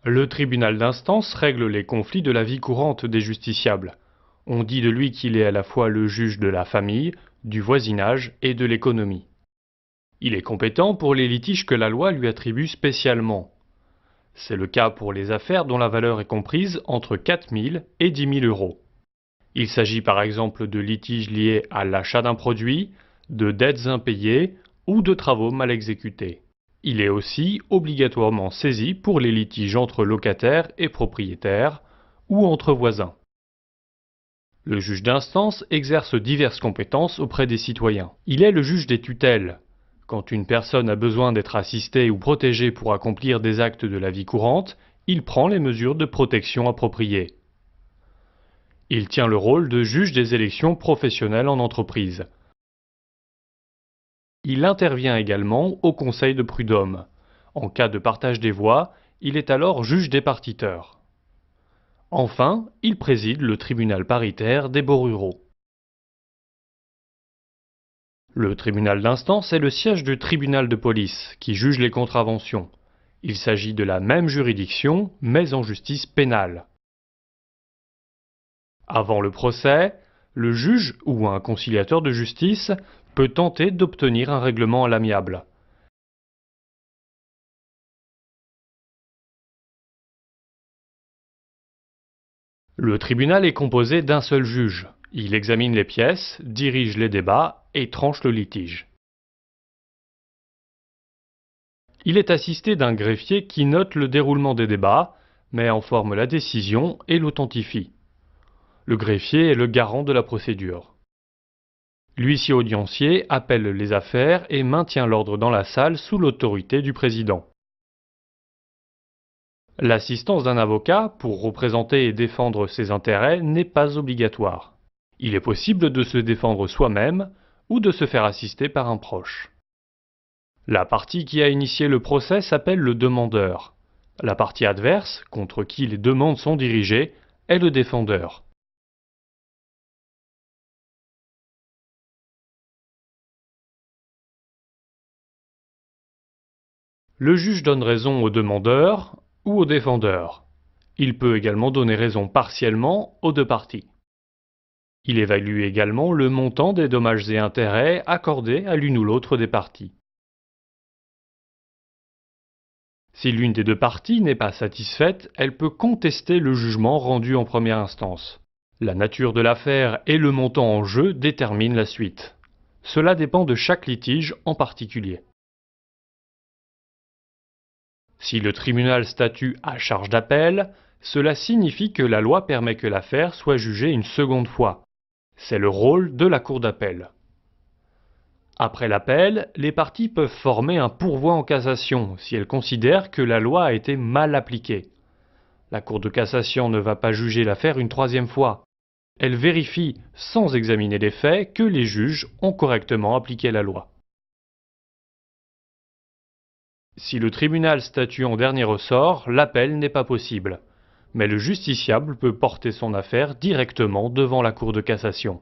Le tribunal d'instance règle les conflits de la vie courante des justiciables. On dit de lui qu'il est à la fois le juge de la famille, du voisinage et de l'économie. Il est compétent pour les litiges que la loi lui attribue spécialement. C'est le cas pour les affaires dont la valeur est comprise entre 4 000 et 10 000 euros. Il s'agit par exemple de litiges liés à l'achat d'un produit, de dettes impayées ou de travaux mal exécutés. Il est aussi obligatoirement saisi pour les litiges entre locataires et propriétaires ou entre voisins. Le juge d'instance exerce diverses compétences auprès des citoyens. Il est le juge des tutelles. Quand une personne a besoin d'être assistée ou protégée pour accomplir des actes de la vie courante, il prend les mesures de protection appropriées. Il tient le rôle de juge des élections professionnelles en entreprise. Il intervient également au conseil de prud'homme. En cas de partage des voix, il est alors juge départiteur. Enfin, il préside le tribunal paritaire des baux ruraux. Le tribunal d'instance est le siège du tribunal de police, qui juge les contraventions. Il s'agit de la même juridiction, mais en justice pénale. Avant le procès, le juge ou un conciliateur de justice peut tenter d'obtenir un règlement à l'amiable. Le tribunal est composé d'un seul juge. Il examine les pièces, dirige les débats et tranche le litige. Il est assisté d'un greffier qui note le déroulement des débats, met en forme la décision et l'authentifie. Le greffier est le garant de la procédure. L'huissier audiencier appelle les affaires et maintient l'ordre dans la salle sous l'autorité du président. L'assistance d'un avocat pour représenter et défendre ses intérêts n'est pas obligatoire. Il est possible de se défendre soi-même ou de se faire assister par un proche. La partie qui a initié le procès s'appelle le demandeur. La partie adverse, contre qui les demandes sont dirigées, est le défendeur. Le juge donne raison au demandeur ou au défendeur. Il peut également donner raison partiellement aux deux parties. Il évalue également le montant des dommages et intérêts accordés à l'une ou l'autre des parties. Si l'une des deux parties n'est pas satisfaite, elle peut contester le jugement rendu en première instance. La nature de l'affaire et le montant en jeu déterminent la suite. Cela dépend de chaque litige en particulier. Si le tribunal statue à charge d'appel, cela signifie que la loi permet que l'affaire soit jugée une seconde fois. C'est le rôle de la cour d'appel. Après l'appel, les parties peuvent former un pourvoi en cassation si elles considèrent que la loi a été mal appliquée. La Cour de cassation ne va pas juger l'affaire une troisième fois. Elle vérifie, sans examiner les faits, que les juges ont correctement appliqué la loi. Si le tribunal statue en dernier ressort, l'appel n'est pas possible. Mais le justiciable peut porter son affaire directement devant la Cour de cassation.